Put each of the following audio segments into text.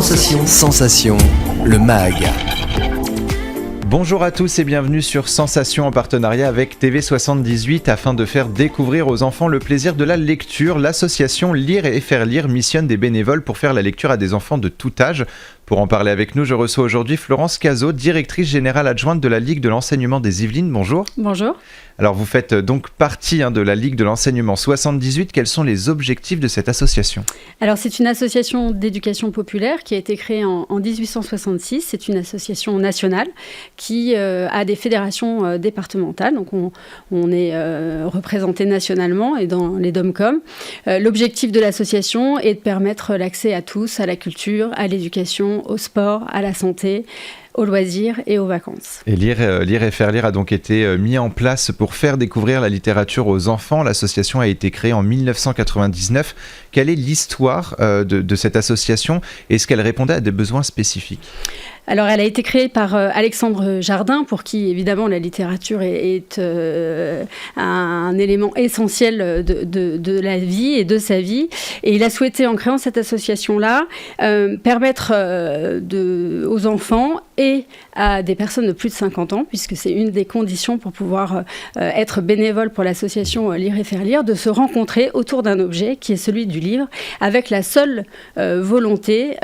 Sensation, le MAG. Bonjour à tous et bienvenue sur Sensation en partenariat avec TV78 afin de faire découvrir aux enfants le plaisir de la lecture. L'association Lire et Faire Lire missionne des bénévoles pour faire la lecture à des enfants de tout âge. Pour en parler avec nous, je reçois aujourd'hui Florence Cazot, directrice générale adjointe de la Ligue de l'enseignement des Yvelines. Bonjour. Bonjour. Alors vous faites donc partie de la Ligue de l'enseignement 78. Quels sont les objectifs de cette association ? Alors c'est une association d'éducation populaire qui a été créée en 1866. C'est une association nationale qui a des fédérations départementales. Donc on est représenté nationalement et dans les DOMCOM. L'objectif de l'association est de permettre l'accès à tous, à la culture, à l'éducation, au sport, à la santé, aux loisirs et aux vacances. Et Lire et Faire Lire a donc été mis en place pour faire découvrir la littérature aux enfants. L'association a été créée en 1999. Quelle est l'histoire de cette association ? Est-ce qu'elle répondait à des besoins spécifiques ? Alors, elle a été créée par Alexandre Jardin, pour qui, évidemment, la littérature est un élément essentiel de la vie et de sa vie. Et il a souhaité, en créant cette association-là, permettre aux enfants et à des personnes de plus de 50 ans, puisque c'est une des conditions pour pouvoir être bénévole pour l'association Lire et Faire Lire, de se rencontrer autour d'un objet qui est celui du livre, avec la seule volonté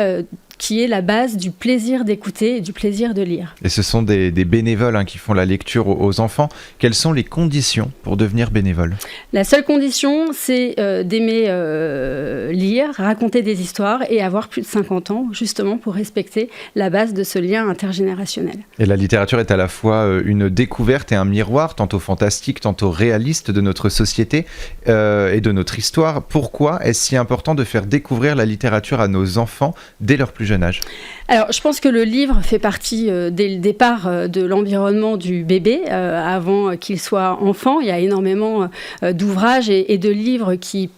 qui est la base du plaisir d'écouter et du plaisir de lire. Et ce sont des bénévoles qui font la lecture aux enfants. Quelles sont les conditions pour devenir bénévole ? La seule condition, c'est d'aimer lire, raconter des histoires et avoir plus de 50 ans, justement pour respecter la base de ce lien intergénérationnel. Et la littérature est à la fois une découverte et un miroir, tantôt fantastique, tantôt réaliste de notre société et de notre histoire. Pourquoi est-ce si important de faire découvrir la littérature à nos enfants dès leur plus jeune âge ? Alors, je pense que le livre fait partie dès le départ de l'environnement du bébé, avant qu'il soit enfant. Il y a énormément d'ouvrages et de livres qui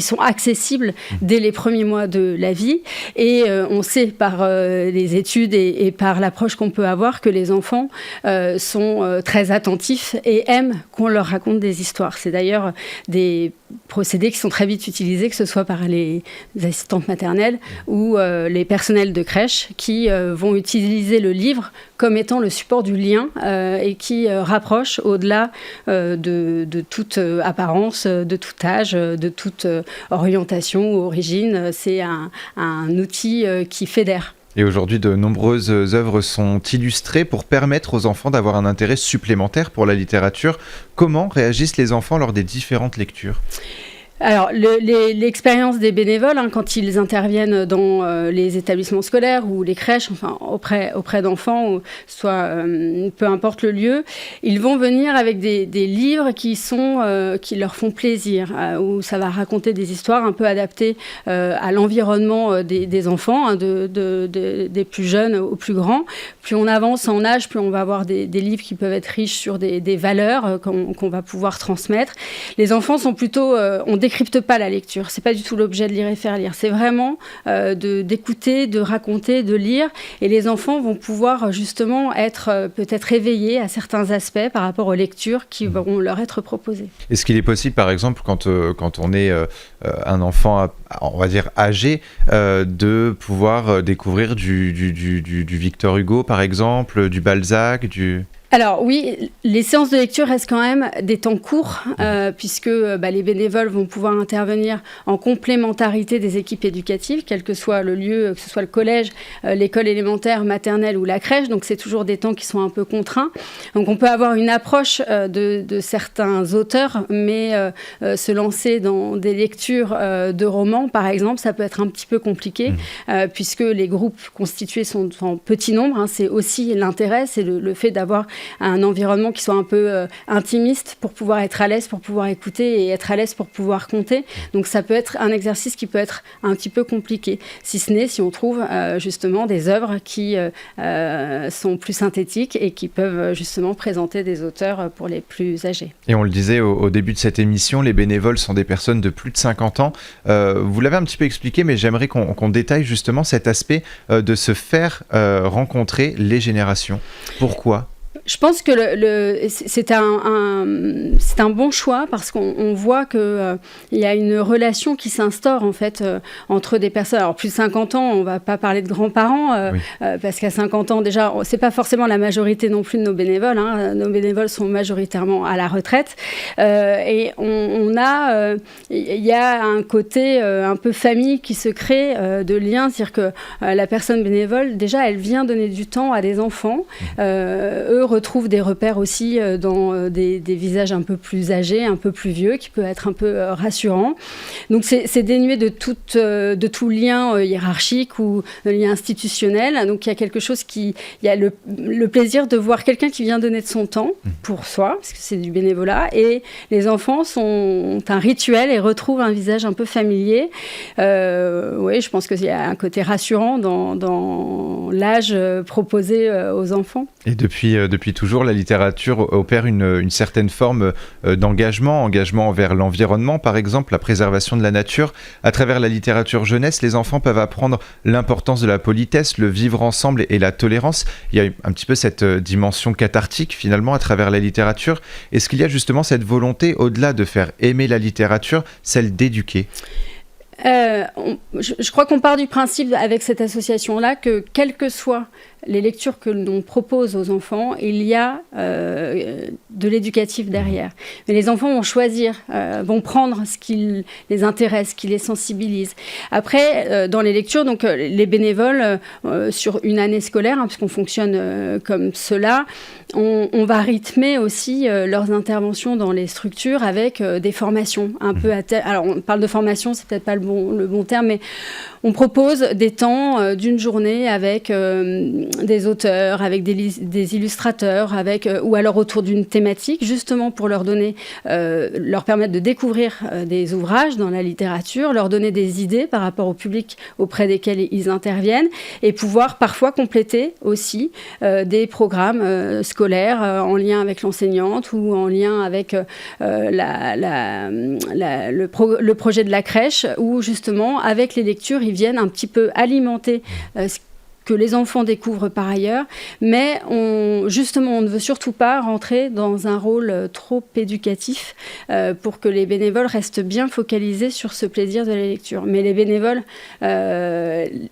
sont accessibles dès les premiers mois de la vie. Et on sait par les études et par l'approche qu'on peut avoir que les enfants sont très attentifs et aiment qu'on leur raconte des histoires. C'est d'ailleurs des procédés qui sont très vite utilisés, que ce soit par les assistantes maternelles ou les personnels de crèche qui vont utiliser le livre comme étant le support du lien et qui rapproche au-delà de toute apparence, de tout âge, de toute orientation ou origine. C'est un outil qui fédère. Et aujourd'hui, de nombreuses œuvres sont illustrées pour permettre aux enfants d'avoir un intérêt supplémentaire pour la littérature. Comment réagissent les enfants lors des différentes lectures ? Alors, l'expérience des bénévoles, quand ils interviennent dans les établissements scolaires ou les crèches, enfin auprès d'enfants, soit peu importe le lieu, ils vont venir avec des livres qui leur font plaisir, où ça va raconter des histoires un peu adaptées à l'environnement des enfants, des plus jeunes aux plus grands. Plus on avance en âge, plus on va avoir des livres qui peuvent être riches sur des valeurs qu'on va pouvoir transmettre. Les enfants sont plutôt... on décrypte pas la lecture, c'est pas du tout l'objet de Lire et Faire Lire, c'est vraiment d'écouter, de raconter, de lire, et les enfants vont pouvoir justement être peut-être éveillés à certains aspects par rapport aux lectures qui vont leur être proposées. Est-ce qu'il est possible, par exemple, quand on est un enfant, on va dire âgé, de pouvoir découvrir du Victor Hugo, par exemple, du Balzac, Alors oui, les séances de lecture restent quand même des temps courts, puisque les bénévoles vont pouvoir intervenir en complémentarité des équipes éducatives, quel que soit le lieu, que ce soit le collège, l'école élémentaire, maternelle ou la crèche. Donc c'est toujours des temps qui sont un peu contraints. Donc on peut avoir une approche de certains auteurs, mais se lancer dans des lectures de romans, par exemple, ça peut être un petit peu compliqué, puisque les groupes constitués sont en petit nombre. C'est aussi l'intérêt, c'est le fait d'avoir un environnement qui soit un peu intimiste pour pouvoir être à l'aise, pour pouvoir écouter et être à l'aise pour pouvoir compter. Donc ça peut être un exercice qui peut être un petit peu compliqué, si ce n'est si on trouve justement des œuvres qui sont plus synthétiques et qui peuvent justement présenter des auteurs pour les plus âgés. Et on le disait au début de cette émission, les bénévoles sont des personnes de plus de 50 ans. Vous l'avez un petit peu expliqué, mais j'aimerais qu'on détaille justement cet aspect de se faire rencontrer les générations. Pourquoi ? Je pense que c'est un bon choix parce qu'on voit qu'il y a une relation qui s'instaure en fait entre des personnes. Alors plus de 50 ans, on ne va pas parler de grands-parents parce qu'à 50 ans déjà, ce n'est pas forcément la majorité non plus de nos bénévoles. Nos bénévoles sont majoritairement à la retraite et il y a un côté un peu famille qui se crée de liens, c'est-à-dire que la personne bénévole, déjà, elle vient donner du temps à des enfants. Eux retrouvent des repères aussi dans des visages un peu plus âgés, un peu plus vieux, qui peut être un peu rassurant. Donc, c'est dénué de tout lien hiérarchique ou de lien institutionnel. Donc, il y a quelque chose il y a le plaisir de voir quelqu'un qui vient donner de son temps pour soi, parce que c'est du bénévolat, et les enfants ont un rituel et retrouvent un visage un peu familier. Oui, je pense qu'il y a un côté rassurant dans l'âge proposé aux enfants. Et depuis toujours, la littérature opère une certaine forme engagement envers l'environnement, par exemple, la préservation de la nature. À travers la littérature jeunesse, les enfants peuvent apprendre l'importance de la politesse, le vivre ensemble et la tolérance. Il y a un petit peu cette dimension cathartique, finalement, à travers la littérature. Est-ce qu'il y a justement cette volonté, au-delà de faire aimer la littérature, celle d'éduquer ? Je crois qu'on part du principe avec cette association-là que quelles que soient les lectures que l'on propose aux enfants, il y a de l'éducatif derrière. Mais les enfants vont choisir, vont prendre ce qui les intéresse, ce qui les sensibilise. Après, dans les lectures, donc les bénévoles, sur une année scolaire, puisqu'on fonctionne comme cela, on va rythmer aussi leurs interventions dans les structures avec des formations un peu alors on parle de formation, c'est peut-être pas le bon terme, mais on propose des temps d'une journée avec des auteurs, avec des illustrateurs, ou alors autour d'une thématique, justement pour leur permettre de découvrir des ouvrages dans la littérature, leur donner des idées par rapport au public auprès desquels ils interviennent, et pouvoir parfois compléter aussi des programmes scolaires en lien avec l'enseignante ou en lien avec le projet de la crèche, où justement, avec les lectures, ils viennent un petit peu alimenter ce que les enfants découvrent par ailleurs, mais on ne veut surtout pas rentrer dans un rôle trop éducatif pour que les bénévoles restent bien focalisés sur ce plaisir de la lecture. Mais les bénévoles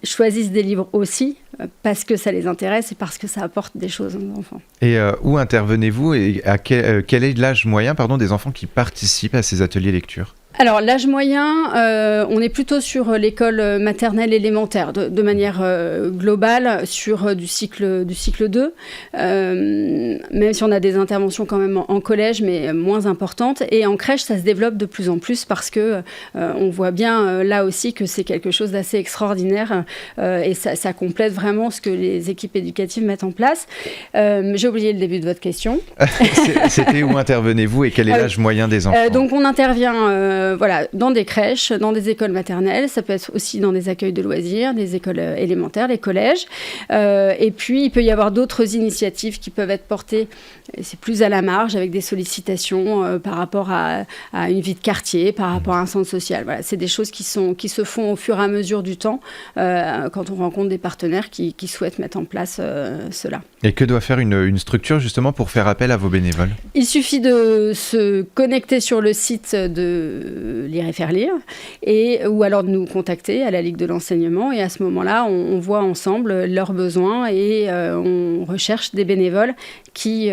choisissent des livres aussi parce que ça les intéresse et parce que ça apporte des choses aux enfants. Et où intervenez-vous et quel est l'âge moyen des enfants qui participent à ces ateliers lecture ? Alors, l'âge moyen, on est plutôt sur l'école maternelle élémentaire, de manière globale, sur du cycle 2, même si on a des interventions quand même en collège, mais moins importantes. Et en crèche, ça se développe de plus en plus parce que on voit bien là aussi que c'est quelque chose d'assez extraordinaire et ça complète vraiment ce que les équipes éducatives mettent en place. J'ai oublié le début de votre question. C'était où intervenez-vous et quel est l'âge moyen des enfants ? Donc, on intervient dans des crèches, dans des écoles maternelles, ça peut être aussi dans des accueils de loisirs, des écoles élémentaires, des collèges. Et puis, il peut y avoir d'autres initiatives qui peuvent être portées, c'est plus à la marge, avec des sollicitations par rapport à une vie de quartier, par rapport à un centre social. Voilà, c'est des choses qui se font au fur et à mesure du temps, quand on rencontre des partenaires qui souhaitent mettre en place cela. Et que doit faire une structure justement pour faire appel à vos bénévoles ? Il suffit de se connecter sur le site de Lire et faire lire, ou alors de nous contacter à la Ligue de l'enseignement, et à ce moment-là, on voit ensemble leurs besoins et on recherche des bénévoles qui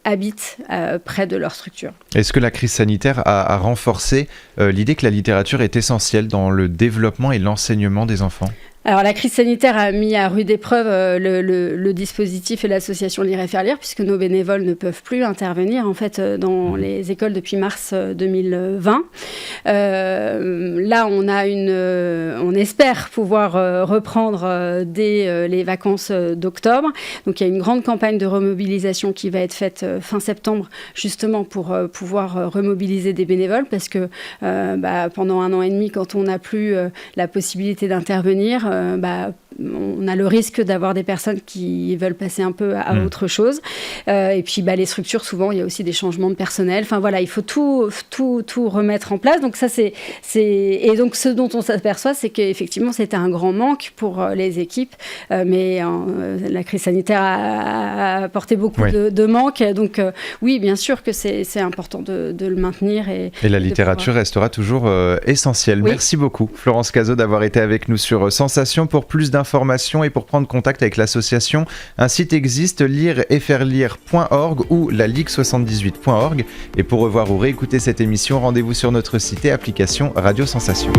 habitent près de leur structure. Est-ce que la crise sanitaire a renforcé l'idée que la littérature est essentielle dans le développement et l'enseignement des enfants ? Alors, la crise sanitaire a mis à rude épreuve le dispositif et l'association Lire et faire lire, puisque nos bénévoles ne peuvent plus intervenir en fait dans les écoles depuis mars 2020. Là, on espère pouvoir reprendre dès les vacances d'octobre. Donc, il y a une grande campagne de remobilisation qui va être faite fin septembre, justement pour pouvoir remobiliser des bénévoles, parce que pendant 1 an et demi, quand on n'a plus la possibilité d'intervenir, on a le risque d'avoir des personnes qui veulent passer un peu à autre chose. Et puis, les structures, souvent, il y a aussi des changements de personnel. Enfin, voilà, il faut tout remettre en place. Donc ça, et donc ce dont on s'aperçoit, c'est qu'effectivement, c'était un grand manque pour les équipes, mais la crise sanitaire a apporté beaucoup de manques. Donc oui, bien sûr que c'est important de le maintenir. Et la littérature restera toujours essentielle. Oui. Merci beaucoup, Florence Cazot, d'avoir été avec nous sur Sensation. Pour plus d'informations et pour prendre contact avec l'association, un site existe, lireetfairelire.org ou la ligue78.org. Et pour revoir ou réécouter cette émission, rendez-vous sur notre site et application Radio Sensation.